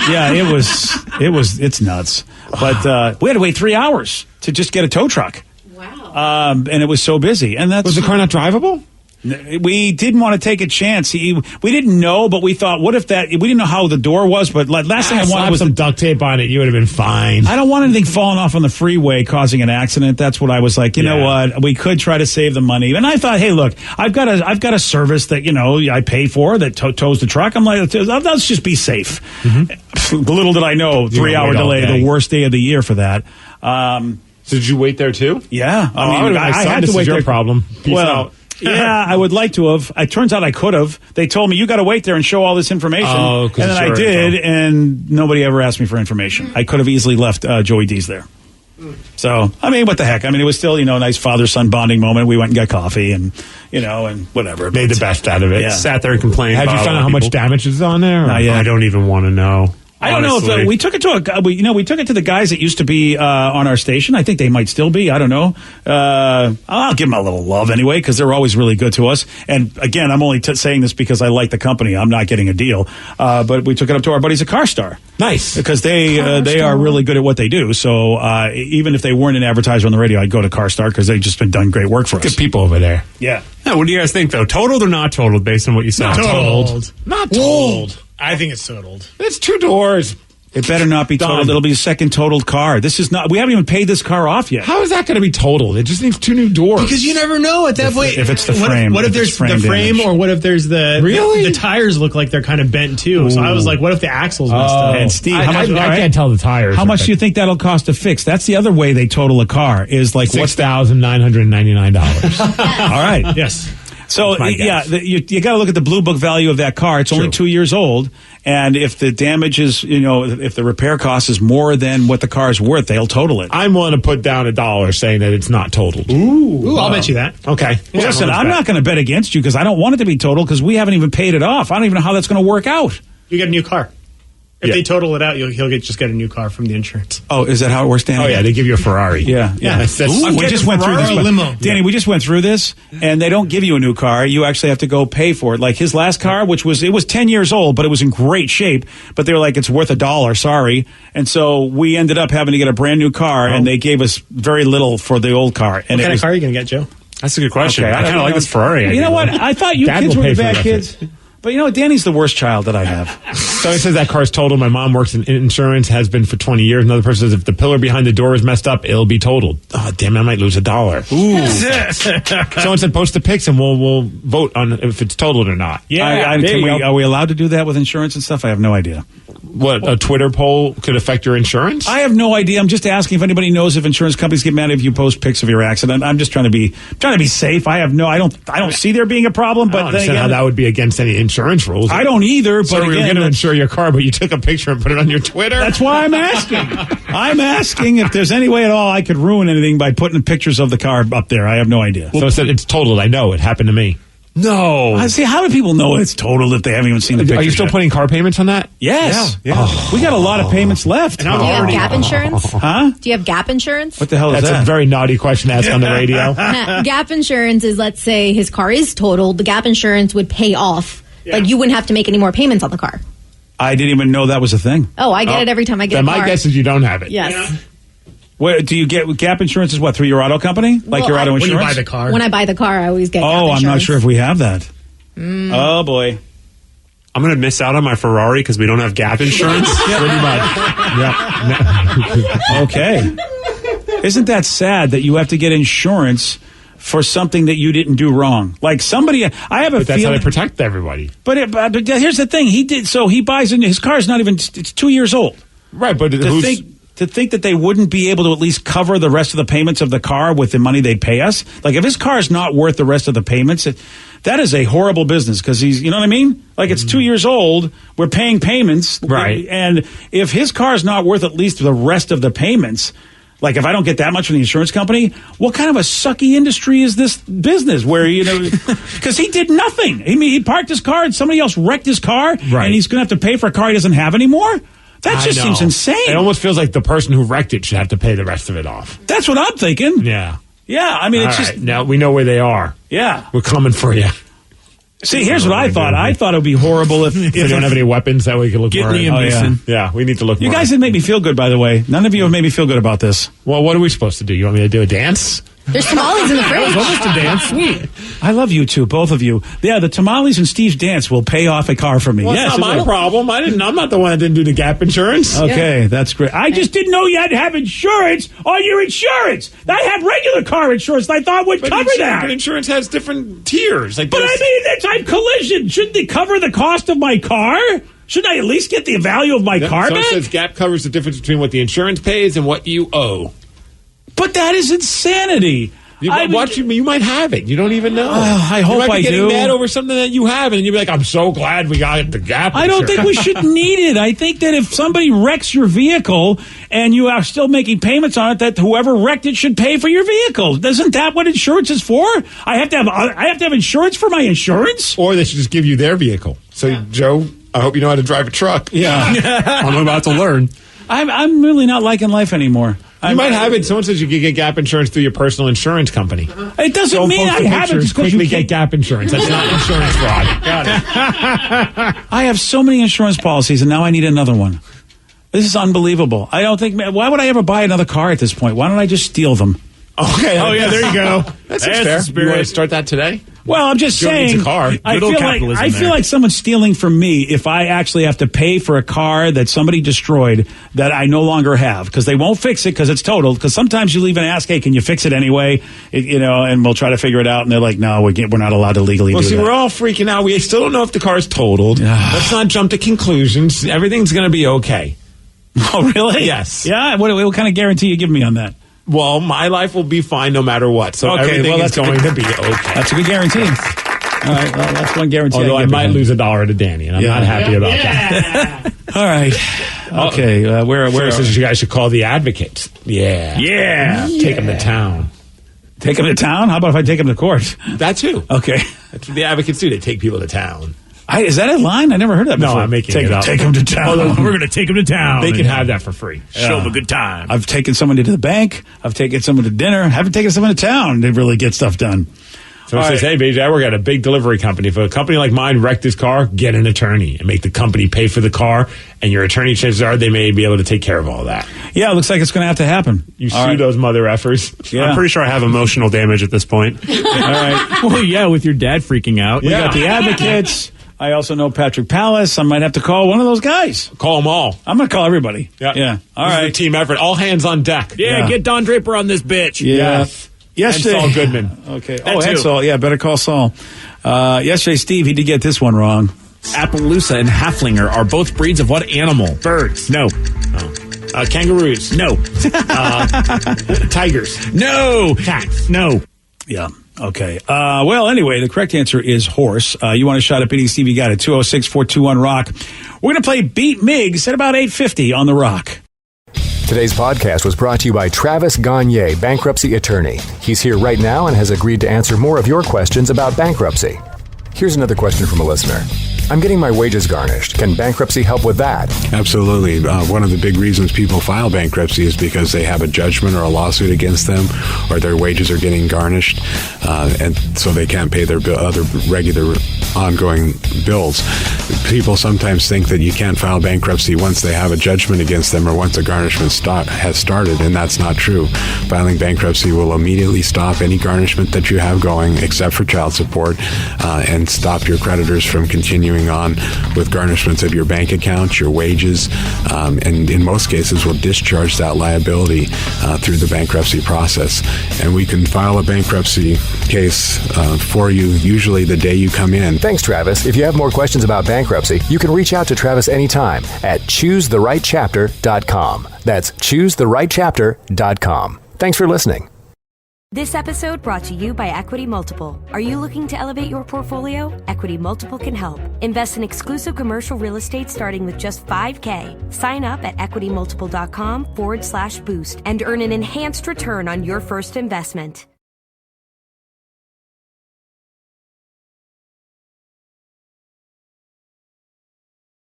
Speaker 3: Yeah, it's nuts. But we had to wait 3 hours to just get a tow truck. Wow. And it was so busy. And
Speaker 5: was the car not drivable?
Speaker 3: We didn't want to take a chance. We didn't know, but we thought, what if that? We didn't know how the door was, but last thing I wanted was
Speaker 5: some duct tape on it. You would have been fine.
Speaker 3: I don't want anything falling off on the freeway causing an accident. That's what I was like. You know what? We could try to save the money. And I thought, hey, look, I've got a service that I pay for that tows the truck. I'm like, let's just be safe. Mm-hmm. Little did I know, 3 hour delay, the worst day of the year for that.
Speaker 5: So did you wait there too?
Speaker 3: Yeah, I had to wait.
Speaker 5: Your problem.
Speaker 3: Peace out. Yeah, I would like to have. It turns out I could have. They told me, you got to wait there and show all this information. And then I did, and nobody ever asked me for information. I could have easily left Joey D's there. So, I mean, what the heck? I mean, it was still, a nice father-son bonding moment. We went and got coffee and, and whatever.
Speaker 5: Made the best out of it.
Speaker 3: Yeah.
Speaker 14: Sat there and complained.
Speaker 5: Have you found out how much damage is on there?
Speaker 14: I don't even want to know.
Speaker 3: I don't know if we took it to we took it to the guys that used to be on our station. I think they might still be. I don't know. I'll give them a little love anyway because they're always really good to us. And again, I'm only saying this because I like the company. I'm not getting a deal. But we took it up to our buddies at CarStar.
Speaker 5: Nice,
Speaker 3: because they are really good at what they do. So even if they weren't an advertiser on the radio, I'd go to CarStar because they've just been done great work for us.
Speaker 5: Good people over there.
Speaker 3: Yeah.
Speaker 14: What do you guys think though? Totaled or not totaled based on what you saw?
Speaker 15: Totaled.
Speaker 5: Not totaled.
Speaker 15: I think it's totaled.
Speaker 5: It's 2 doors.
Speaker 3: It better not be totaled. It'll be a second totaled car. This is not. We haven't even paid this car off yet.
Speaker 5: How is that going to be totaled? It just needs 2 new doors.
Speaker 15: Because you never know at that point.
Speaker 3: If it's the frame.
Speaker 15: What if there's the frame, or what if there's the tires look like they're kind of bent too? Ooh. So I was like, what if the axle's messed up?
Speaker 3: And Steve,
Speaker 5: I can't tell the tires.
Speaker 3: How much do you think that'll cost to fix? That's the other way they total a car. Is like
Speaker 5: $6,999.
Speaker 3: All right.
Speaker 15: Yes.
Speaker 3: So, you got to look at the Blue Book value of that car. It's only 2 years old. And if the damage is, if the repair cost is more than what the car is worth, they'll total it.
Speaker 5: I'm willing to put down $1 saying that it's not totaled.
Speaker 15: Ooh, I'll bet you that.
Speaker 5: Okay.
Speaker 3: Well, listen, I'm not going to bet against you because I don't want it to be totaled because we haven't even paid it off. I don't even know how that's going to work out.
Speaker 15: You get a new car. If they total it out, he'll just get a new car from the insurance.
Speaker 3: Oh, is that how it works, Danny?
Speaker 5: Oh, yeah, they give you a Ferrari.
Speaker 3: Yeah.
Speaker 5: We
Speaker 3: just went through this.
Speaker 15: Limo.
Speaker 3: Danny, we just went through this, and they don't give you a new car. You actually have to go pay for it. Like his last car, it was 10 years old, but it was in great shape. But they were like, it's worth $1, sorry. And so we ended up having to get a brand new car, and they gave us very little for the old car. And
Speaker 15: what kind of car are you going to get, Joe?
Speaker 14: That's a good question.
Speaker 3: Okay,
Speaker 14: I kind of like this Ferrari.
Speaker 3: You know what? I thought you kids were the bad kids. But Danny's the worst child that I have.
Speaker 5: So it says that car's totaled. My mom works in insurance, has been for 20 years. Another person says if the pillar behind the door is messed up, it'll be totaled. Oh, damn, I might lose $1. Ooh. Someone said post the pics and we'll vote on if it's totaled or not.
Speaker 3: Yeah. Are we allowed to do that with insurance and stuff? I have no idea.
Speaker 5: What, a Twitter poll could affect your insurance?
Speaker 3: I have no idea. I'm just asking if anybody knows if insurance companies get mad if you post pics of your accident. I'm just trying to be safe. I don't see there being a problem. But
Speaker 5: I don't understand how that would be against any insurance rules.
Speaker 3: I don't either.
Speaker 5: So
Speaker 3: but
Speaker 5: you're going to insure your car, but you took a picture and put it on your Twitter.
Speaker 3: That's why I'm asking. I'm asking if there's any way at all I could ruin anything by putting pictures of the car up there. I have no idea.
Speaker 5: So it said it's totaled. I know it happened to me. No.
Speaker 3: See, how do people know it's totaled if they haven't even seen the picture?
Speaker 5: Are you still putting car payments on that?
Speaker 3: Yes.
Speaker 5: Yeah.
Speaker 3: Oh. We got a lot of payments left.
Speaker 8: Do you have gap insurance?
Speaker 3: Huh?
Speaker 8: Do you have gap insurance?
Speaker 3: What the hell is
Speaker 5: That's
Speaker 3: that?
Speaker 5: a very naughty question to ask on the radio.
Speaker 8: Gap insurance is, let's say his car is totaled, the gap insurance would pay off. Like, you wouldn't have to make any more payments on the car.
Speaker 3: I didn't even know that was a thing.
Speaker 8: Oh, I get it every time I get a car.
Speaker 5: My guess is you don't have it.
Speaker 8: Yes.
Speaker 3: Where do you get gap insurance? Is what, through your auto company? Like
Speaker 8: Well,
Speaker 3: your auto insurance?
Speaker 15: When you buy the car.
Speaker 8: When I buy the car, I always get gap
Speaker 3: Oh,
Speaker 8: insurance.
Speaker 3: I'm not sure if we have that. Oh, boy.
Speaker 14: I'm going to miss out on my Ferrari because we don't have gap insurance.
Speaker 5: Pretty much. Yeah.
Speaker 3: Okay. Isn't that sad that you have to get insurance for something that you didn't do wrong? Like somebody, I have a
Speaker 5: But that's how
Speaker 3: feeling.
Speaker 5: they protect everybody.
Speaker 3: But here's the thing. He buys in, his car's not even, it's 2 years old.
Speaker 5: Right, but
Speaker 3: To think that they wouldn't be able to at least cover the rest of the payments of the car with the money they'd pay us. Like if his car is not worth the rest of the payments, that is a horrible business because he's, you know what I mean? Like it's 2 years old, we're paying payments.
Speaker 5: Right.
Speaker 3: And if his car is not worth at least the rest of the payments, like if I don't get that much from the insurance company, what kind of a sucky industry is this business where, you know, because he did nothing. I mean, he parked his car and somebody else wrecked his car and he's going to have to pay for a car he doesn't have anymore? That just seems insane.
Speaker 5: It almost feels like the person who wrecked it should have to pay the rest of it off.
Speaker 3: That's what I'm thinking.
Speaker 5: Yeah.
Speaker 3: Yeah, I mean, it's
Speaker 5: All
Speaker 3: just...
Speaker 5: right, now we know where they are.
Speaker 3: Yeah.
Speaker 5: We're coming for you.
Speaker 3: See, here's what I thought. I thought it would be horrible if
Speaker 5: we don't have any weapons that we can look
Speaker 7: Get
Speaker 5: more.
Speaker 7: Liam Neeson.
Speaker 5: Yeah, we need to look
Speaker 3: You
Speaker 5: more.
Speaker 3: guys didn't make me feel good, by the way. None of you have made me feel good about this.
Speaker 5: Well, what are we supposed to do? You want me to do a dance?
Speaker 8: There's tamales in the fridge.
Speaker 5: Almost a dance. Sweet.
Speaker 3: I love you two, both of you. Yeah, the tamales and Steve's dance will pay off a car for me.
Speaker 5: Well,
Speaker 3: yes,
Speaker 5: it's not
Speaker 3: it
Speaker 5: my
Speaker 3: will.
Speaker 5: problem. I'm not the one that didn't do the gap insurance.
Speaker 3: Okay, that's great. I just didn't know you had to have insurance on your insurance. I have regular car insurance that I thought would cover that.
Speaker 5: But insurance has different tiers. Like
Speaker 3: But I mean, it's I'm collision. Shouldn't they cover the cost of my car? Shouldn't I at least get the value of my car
Speaker 5: so
Speaker 3: back?
Speaker 5: it says gap covers the difference between what the insurance pays and what you owe.
Speaker 3: But that is insanity.
Speaker 5: You might have it. You don't even know.
Speaker 3: I hope
Speaker 5: you might be
Speaker 3: I
Speaker 5: getting
Speaker 3: do.
Speaker 5: mad over something that you have, and you'll be like, "I'm so glad we got the gap."
Speaker 3: I don't think we should need it. I think that if somebody wrecks your vehicle and you are still making payments on it, that whoever wrecked it should pay for your vehicle. Isn't that what insurance is for? I have to have insurance for my insurance?
Speaker 5: Or they should just give you their vehicle. So, Joe, I hope you know how to drive a truck.
Speaker 3: Yeah.
Speaker 14: I'm about to learn.
Speaker 3: I'm really not liking life anymore.
Speaker 5: You might have it. Someone says you can get gap insurance through your personal insurance company.
Speaker 3: It doesn't
Speaker 5: Don't
Speaker 3: mean
Speaker 5: post
Speaker 3: I
Speaker 5: the
Speaker 3: have it.
Speaker 5: pictures.
Speaker 3: Just 'cause
Speaker 5: Quickly
Speaker 3: you
Speaker 5: get gap insurance. That's not insurance fraud. Got it.
Speaker 3: I have so many insurance policies, and now I need another one. This is unbelievable. I don't think. Why would I ever buy another car at this point? Why don't I just steal them?
Speaker 5: Okay.
Speaker 14: Oh, yeah, there you go.
Speaker 5: That's
Speaker 14: That's
Speaker 5: fair.
Speaker 14: the spirit.
Speaker 5: You want to start that today?
Speaker 3: Well, I'm just
Speaker 5: Joe
Speaker 3: saying.
Speaker 5: needs a car.
Speaker 3: I
Speaker 14: Good old
Speaker 3: feel like
Speaker 14: capitalism
Speaker 3: I feel
Speaker 14: there.
Speaker 3: like someone's stealing from me if I actually have to pay for a car that somebody destroyed that I no longer have because they won't fix it because it's totaled. Because sometimes you'll even ask, "Hey, can you fix it anyway?" And we'll try to figure it out, and they're like, "No, we're not allowed to legally
Speaker 5: Well,
Speaker 3: do
Speaker 5: see,
Speaker 3: that."
Speaker 5: we're all freaking out. We still don't know if the car is totaled. Let's not jump to conclusions. Everything's going to be okay.
Speaker 3: Oh, really?
Speaker 5: Yes.
Speaker 3: Yeah. What kind of guarantee you give me on that?
Speaker 5: Well, my life will be fine no matter what. So
Speaker 3: Okay,
Speaker 5: everything
Speaker 3: well,
Speaker 5: is
Speaker 3: that's
Speaker 5: going
Speaker 3: good.
Speaker 5: to be okay.
Speaker 3: That's a good guarantee. All right, well, that's one guarantee.
Speaker 5: Although I
Speaker 3: give
Speaker 5: might
Speaker 3: you.
Speaker 5: lose $1 to Danny, and I'm not happy about that.
Speaker 3: All right. Okay. Where
Speaker 5: says you guys should call the advocates. Yeah.
Speaker 3: Yeah.
Speaker 5: Take them to town.
Speaker 3: Take them to town? How about if I take them to court?
Speaker 5: That too.
Speaker 3: Okay.
Speaker 5: That's what the advocates do. They take people to town.
Speaker 3: Is that a line? I never heard that before.
Speaker 5: No, I'm making it up.
Speaker 3: Take them to town.
Speaker 14: We're going to take him to town.
Speaker 5: They can have that for free.
Speaker 14: Show them a good time.
Speaker 3: I've taken someone to the bank. I've taken someone to dinner. I haven't taken someone to town. They really get stuff done.
Speaker 5: So it says, hey, BJ, I work at a big delivery company. If a company like mine wrecked his car, get an attorney and make the company pay for the car. And your attorney, chances are, they may be able to take care of all that.
Speaker 3: Yeah, it looks like it's going to have to happen.
Speaker 5: You sue those mother effers.
Speaker 3: Yeah.
Speaker 14: I'm pretty sure I have emotional damage at this point.
Speaker 3: All right.
Speaker 7: Well, yeah, with your dad freaking out.
Speaker 3: We got the advocates. I also know Patrick Pallas. I might have to call one of those guys.
Speaker 5: Call them all.
Speaker 3: I'm going to call everybody.
Speaker 5: Yeah.
Speaker 3: All
Speaker 5: This is
Speaker 3: right.
Speaker 5: a team effort. All hands on deck.
Speaker 7: Yeah, get Don Draper on this bitch.
Speaker 3: Yeah. Yesterday,
Speaker 5: and Saul Goodman.
Speaker 3: Okay.
Speaker 7: That
Speaker 3: and
Speaker 7: too.
Speaker 3: Saul. Yeah, better call Saul. Yesterday, Steve, he did get this one wrong.
Speaker 7: Appaloosa and Haflinger are both breeds of what animal?
Speaker 14: Birds.
Speaker 7: No.
Speaker 5: Kangaroos.
Speaker 7: No.
Speaker 5: Tigers.
Speaker 7: No.
Speaker 14: Cats.
Speaker 7: No.
Speaker 3: Yeah. Okay. Well, anyway, the correct answer is horse. You want a shot at beating Steve? You got it. 206-421-ROCK. We're going to play Beat Miggs at about 8:50 on the Rock.
Speaker 16: Today's podcast was brought to you by Travis Gagne, bankruptcy attorney. He's here right now and has agreed to answer more of your questions about bankruptcy. Here's another question from a listener. I'm getting my wages garnished. Can bankruptcy help with that?
Speaker 4: Absolutely. One of the big reasons people file bankruptcy is because they have a judgment or a lawsuit against them, or their wages are getting garnished, and so they can't pay their other regular ongoing bills. People sometimes think that you can't file bankruptcy once they have a judgment against them or once a garnishment has started, and that's not true. Filing bankruptcy will immediately stop any garnishment that you have going, except for child support, and stop your creditors from continuing on with garnishments of your bank account, your wages, and in most cases will discharge that liability through the bankruptcy process. And we can file a bankruptcy case for you usually the day you come in.
Speaker 16: Thanks, Travis. If you have more questions about bankruptcy, you can reach out to Travis anytime at choosetherightchapter.com. That's choosetherightchapter.com. Thanks for listening.
Speaker 1: This episode brought to you by Equity Multiple. Are you looking to elevate your portfolio? Equity Multiple can help. Invest in exclusive commercial real estate starting with just $5K. Sign up at equitymultiple.com/boost and earn an enhanced return on your first investment.